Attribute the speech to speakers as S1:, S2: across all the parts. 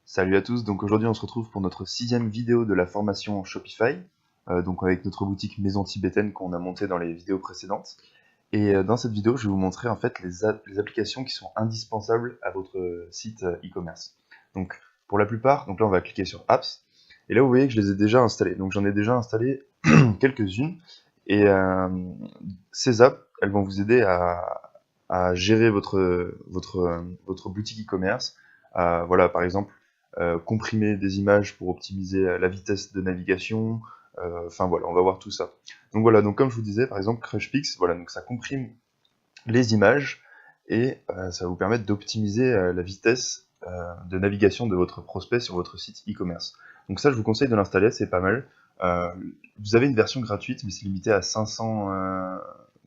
S1: Salut à tous, donc aujourd'hui on se retrouve pour notre 6e vidéo de la formation Shopify, donc avec notre boutique maison tibétaine qu'on a montée dans les vidéos précédentes. Et dans cette vidéo, je vais vous montrer en fait les applications qui sont indispensables à votre site e-commerce. Donc pour la plupart, donc là on va cliquer sur Apps, et là vous voyez que je les ai déjà installées. Donc j'en ai déjà installé quelques-unes, et ces apps, elles vont vous aider à gérer votre boutique e-commerce. Voilà, par exemple, comprimer des images pour optimiser la vitesse de navigation. Enfin voilà, on va voir tout ça. Donc voilà, donc comme je vous disais, par exemple, Crushpix, voilà, donc ça comprime les images et ça va vous permettre d'optimiser la vitesse de navigation de votre prospect sur votre site e-commerce. Donc ça, je vous conseille de l'installer, c'est pas mal. Euh, Vous avez une version gratuite, mais c'est limité à 500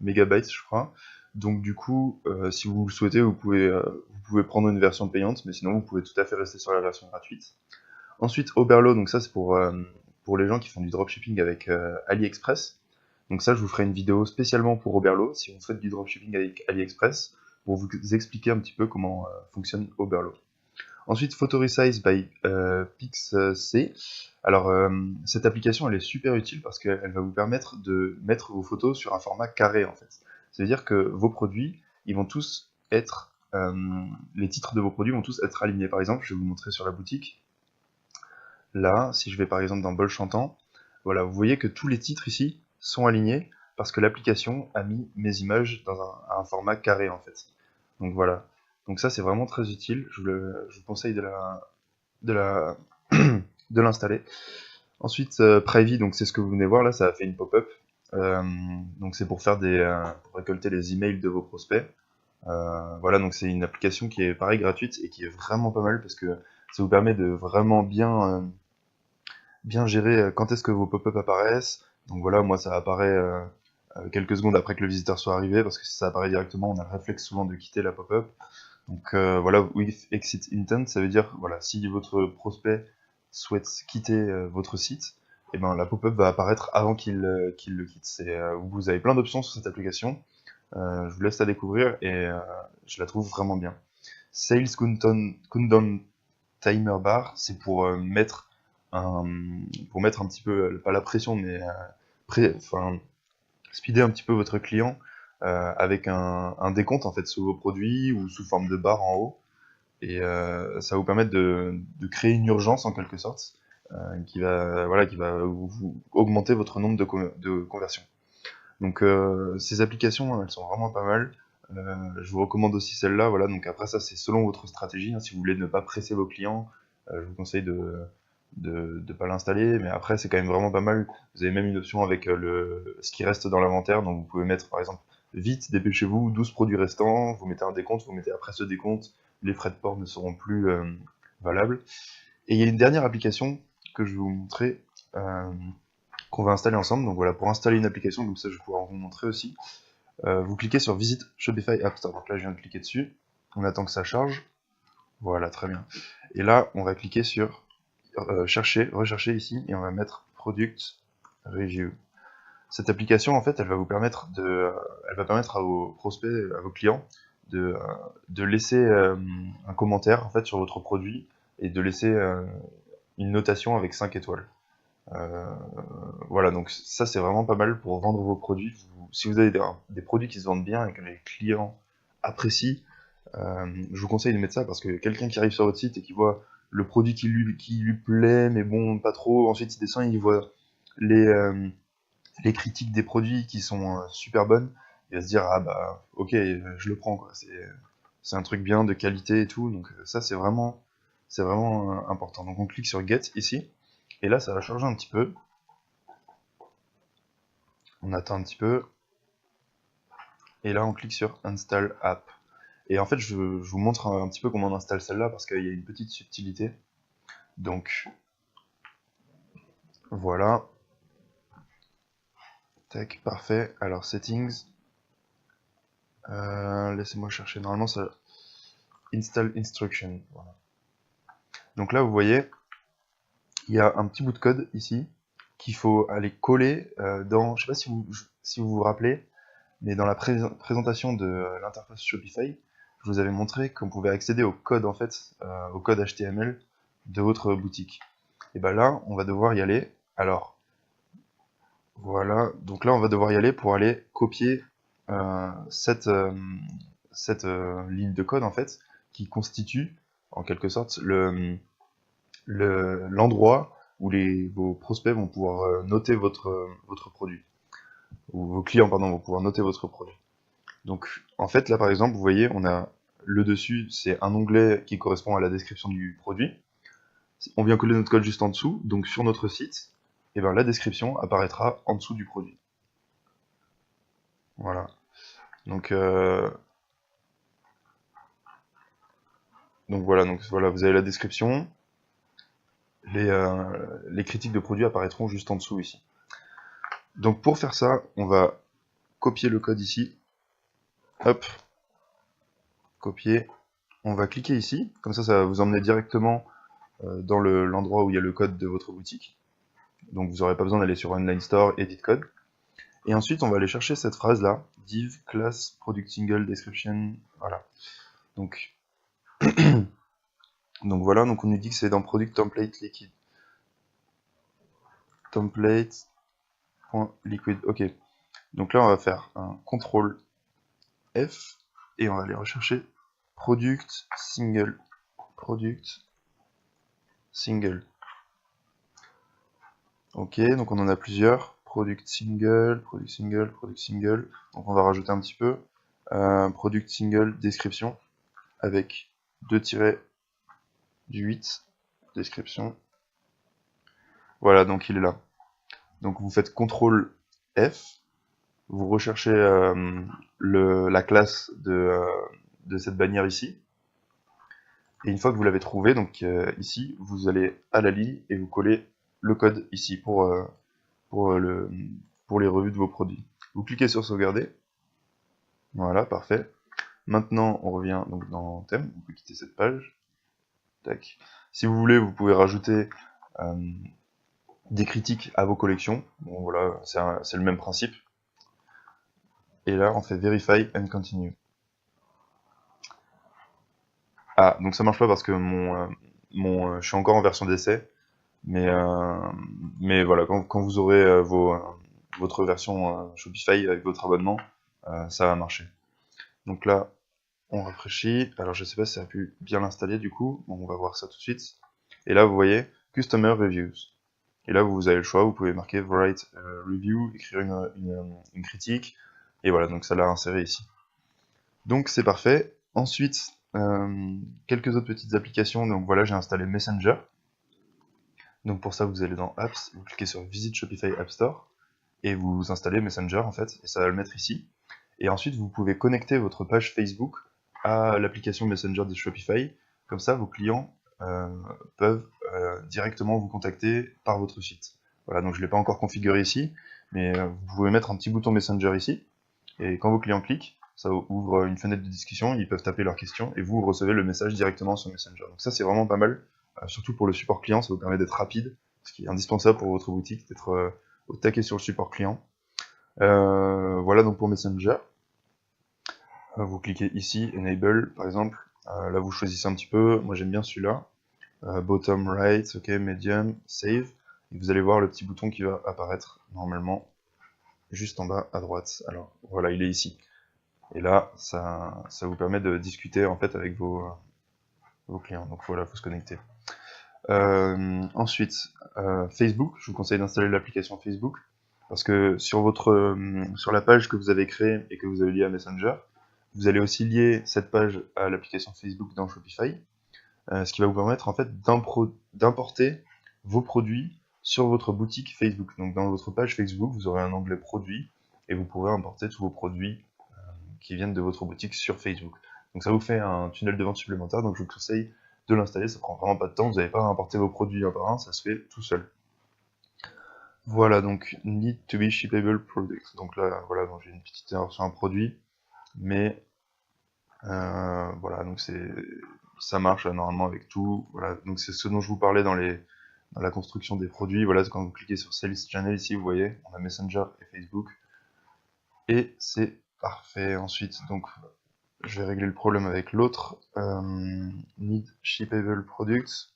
S1: mégabytes, je crois. Donc du coup, si vous le souhaitez, vous pouvez prendre une version payante, mais sinon vous pouvez tout à fait rester sur la version gratuite. Ensuite, Oberlo, donc ça c'est pour les gens qui font du dropshipping avec AliExpress. Donc ça, je vous ferai une vidéo spécialement pour Oberlo, si vous faites du dropshipping avec AliExpress, pour vous expliquer un petit peu comment fonctionne Oberlo. Ensuite, Photoresize by PixC. Alors, cette application, elle est super utile parce qu'elle va vous permettre de mettre vos photos sur un format carré, en fait. Ça veut dire que vos produits, ils vont tous être... les titres de vos produits vont tous être alignés. Par exemple, je vais vous montrer sur la boutique. Là, si je vais par exemple dans Bol Chantant, voilà, vous voyez que tous les titres ici sont alignés parce que l'application a mis mes images dans un format carré en fait. Donc voilà. Donc ça c'est vraiment très utile. Je vous conseille de la de l'installer. Ensuite, Privy, donc c'est ce que vous venez voir là, ça a fait une pop-up. Euh, donc c'est pour faire pour récolter les emails de vos prospects. Voilà, donc c'est une application qui est pareil gratuite et qui est vraiment pas mal parce que ça vous permet de vraiment bien gérer quand est-ce que vos pop-up apparaissent. Donc voilà, moi ça apparaît quelques secondes après que le visiteur soit arrivé, parce que si ça apparaît directement, on a le réflexe souvent de quitter la pop-up. Donc voilà, with exit intent, ça veut dire, voilà, si votre prospect souhaite quitter votre site, et ben la pop-up va apparaître avant qu'il le quitte. Vous avez plein d'options sur cette application, je vous laisse la découvrir et je la trouve vraiment bien. Sales Countdown Timer Bar, c'est un, pour mettre un petit peu, pas la pression, mais enfin, speeder un petit peu votre client avec un décompte en fait sous vos produits ou sous forme de barre en haut. Et ça va vous permettre de créer une urgence en quelque sorte qui va vous augmenter votre nombre de conversions. Donc ces applications, elles sont vraiment pas mal. Je vous recommande aussi celle-là. Voilà, donc après ça, c'est selon votre stratégie, hein. Si vous voulez ne pas presser vos clients, je vous conseille de pas l'installer. Mais après, c'est quand même vraiment pas mal. Vous avez même une option avec ce qui reste dans l'inventaire. Donc vous pouvez mettre par exemple vite, dépêchez-vous, 12 produits restants. Vous mettez un décompte, vous mettez après ce décompte, les frais de port ne seront plus valables. Et il y a une dernière application que je vais vous montrer. Qu'on va installer ensemble. Donc voilà, pour installer une application, donc ça je vais pouvoir vous montrer aussi. Vous cliquez sur Visite Shopify App Store. Donc là, je viens de cliquer dessus. On attend que ça charge. Voilà, très bien. Et là, on va cliquer sur rechercher ici, et on va mettre Product Review. Cette application, en fait, elle va permettre à vos prospects, à vos clients, de, de laisser un commentaire en fait sur votre produit et de laisser une notation avec 5 étoiles. Euh, voilà, donc ça c'est vraiment pas mal pour vendre vos produits. Si vous avez des produits qui se vendent bien et que les clients apprécient, je vous conseille de mettre ça parce que quelqu'un qui arrive sur votre site et qui voit le produit qui lui plaît, mais bon, pas trop, ensuite il descend et il voit les, euh, les critiques des produits qui sont super bonnes, il va se dire, ah bah ok, je le prends, quoi. C'est un truc bien, de qualité et tout, donc ça c'est vraiment important. Donc on clique sur Get ici, et là ça va changer un petit peu. On attend un petit peu, et là on clique sur Install App. Et en fait, je vous montre un petit peu comment on installe celle-là parce qu'il y a une petite subtilité. Donc voilà, tac, parfait. Alors settings, laissez-moi chercher. Normalement, ça install instruction. Voilà. Donc là, vous voyez, il y a un petit bout de code ici qu'il faut aller coller dans. Je sais pas si vous vous rappelez, mais dans la présentation de l'interface Shopify, je vous avais montré qu'on pouvait accéder au code en fait, au code HTML de votre boutique. Et ben là, on va devoir y aller. Alors, voilà. Donc là, on va devoir y aller pour aller copier cette ligne de code, en fait, qui constitue, en quelque sorte, l'endroit où vos prospects vont pouvoir noter votre produit. Ou vos clients, pardon, vont pouvoir noter votre produit. Donc, en fait, là, par exemple, vous voyez, on a le dessus, c'est un onglet qui correspond à la description du produit. On vient coller notre code juste en dessous, donc sur notre site, et ben, la description apparaîtra en dessous du produit. Voilà. Donc voilà, vous avez la description. Les critiques de produits apparaîtront juste en dessous ici. Donc pour faire ça, on va copier le code ici. Hop, copier. On va cliquer ici, comme ça va vous emmener directement dans l'endroit où il y a le code de votre boutique. Donc vous n'aurez pas besoin d'aller sur Online Store, Edit Code. Et ensuite, on va aller chercher cette phrase-là, div class product single description. Voilà. Donc, voilà, donc on nous dit que c'est dans product template liquid. Template.liquid. Ok. Donc là, on va faire un CTRL F et on va aller rechercher product single. Product single. Ok, donc on en a plusieurs. Product single, product single, product single. Donc on va rajouter un petit peu. Product single description avec 2 tirets du 8 description. Voilà, donc il est là. Donc vous faites CTRL F, vous recherchez la classe de cette bannière ici. Et une fois que vous l'avez trouvé, donc ici, vous allez à la ligne et vous collez le code ici pour les revues de vos produits. Vous cliquez sur sauvegarder. Voilà, parfait. Maintenant, on revient donc dans thème. On peut quitter cette page. Tac. Si vous voulez, vous pouvez rajouter des critiques à vos collections. Bon, voilà, c'est le même principe. Et là, on fait Verify and Continue. Ah, donc ça marche pas parce que je suis encore en version d'essai. Mais voilà, quand vous aurez votre version Shopify avec votre abonnement, ça va marcher. Donc là, on rafraîchit. Alors je sais pas si ça a pu bien l'installer du coup. Bon, on va voir ça tout de suite. Et là, vous voyez Customer Reviews. Et là, vous avez le choix. Vous pouvez marquer Write Review, écrire une critique. Et voilà, donc ça l'a inséré ici. Donc c'est parfait. Ensuite, quelques autres petites applications. Donc voilà, j'ai installé Messenger. Donc pour ça, vous allez dans Apps, vous cliquez sur Visit Shopify App Store, et vous installez Messenger en fait, et ça va le mettre ici. Et ensuite, vous pouvez connecter votre page Facebook à l'application Messenger de Shopify. Comme ça, vos clients peuvent directement vous contacter par votre site. Voilà, donc je ne l'ai pas encore configuré ici, mais vous pouvez mettre un petit bouton Messenger ici, et quand vos clients cliquent, ça ouvre une fenêtre de discussion, ils peuvent taper leurs questions, et vous recevez le message directement sur Messenger. Donc ça, c'est vraiment pas mal. Surtout pour le support client, ça vous permet d'être rapide, ce qui est indispensable pour votre boutique, d'être au taquet sur le support client. Voilà donc pour Messenger. Vous cliquez ici, Enable par exemple. Là vous choisissez un petit peu, moi j'aime bien celui-là. Bottom right, ok, Medium, Save. Et vous allez voir le petit bouton qui va apparaître normalement juste en bas à droite. Alors voilà, il est ici. Et là, ça vous permet de discuter en fait avec vos clients. Donc voilà, il faut se connecter. Ensuite, Facebook, je vous conseille d'installer l'application Facebook, parce que sur la page que vous avez créée et que vous avez liée à Messenger, vous allez aussi lier cette page à l'application Facebook dans Shopify, ce qui va vous permettre en fait d'importer vos produits sur votre boutique Facebook. Donc dans votre page Facebook, vous aurez un onglet produits et vous pourrez importer tous vos produits qui viennent de votre boutique sur Facebook. Donc ça vous fait un tunnel de vente supplémentaire, donc je vous conseille de l'installer, ça prend vraiment pas de temps, vous n'avez pas à importer vos produits un par un, ça se fait tout seul. Voilà, donc need to be shippable product. Donc là, voilà, j'ai une petite erreur sur un produit, mais voilà, donc ça marche normalement avec tout. Voilà, donc c'est ce dont je vous parlais dans la construction des produits. Voilà, quand vous cliquez sur Sales Channel ici, vous voyez, on a Messenger et Facebook, et c'est parfait. Ensuite, donc je vais régler le problème avec l'autre. Need shippable products.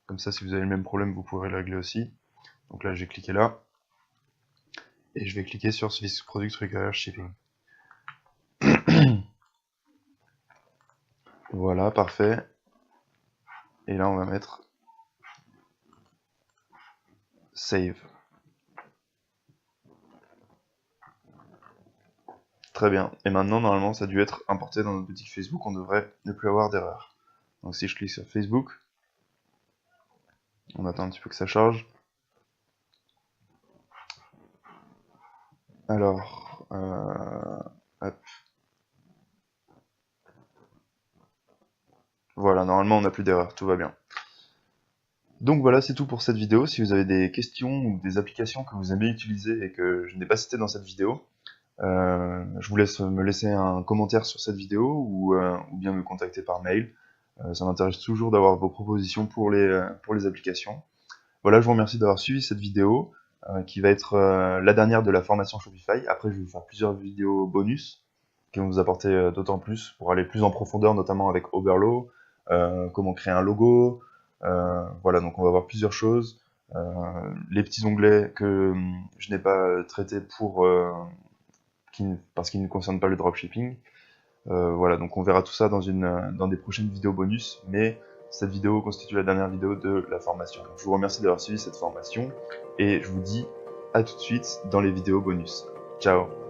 S1: Comme ça, si vous avez le même problème, vous pourrez le régler aussi. Donc là, j'ai cliqué là. Et je vais cliquer sur Swiss Product Require Shipping. Voilà, parfait. Et là, on va mettre Save. Très bien. Et maintenant, normalement, ça a dû être importé dans notre boutique Facebook. On devrait ne plus avoir d'erreur. Donc si je clique sur Facebook, on attend un petit peu que ça charge. Alors, hop. Voilà, normalement, on n'a plus d'erreur. Tout va bien. Donc voilà, c'est tout pour cette vidéo. Si vous avez des questions ou des applications que vous aimez utiliser et que je n'ai pas citées dans cette vidéo, je vous laisse me laisser un commentaire sur cette vidéo ou bien me contacter par mail. Ça m'intéresse toujours d'avoir vos propositions pour les applications. Voilà, je vous remercie d'avoir suivi cette vidéo qui va être la dernière de la formation Shopify. Après, je vais vous faire plusieurs vidéos bonus qui vont vous apporter d'autant plus pour aller plus en profondeur, notamment avec Oberlo, comment créer un logo. Voilà, donc on va voir plusieurs choses. Les petits onglets que je n'ai pas traités parce qu'ils ne concernent pas le dropshipping. Voilà, donc on verra tout ça dans des prochaines vidéos bonus, mais cette vidéo constitue la dernière vidéo de la formation. Donc, je vous remercie d'avoir suivi cette formation et je vous dis à tout de suite dans les vidéos bonus. Ciao!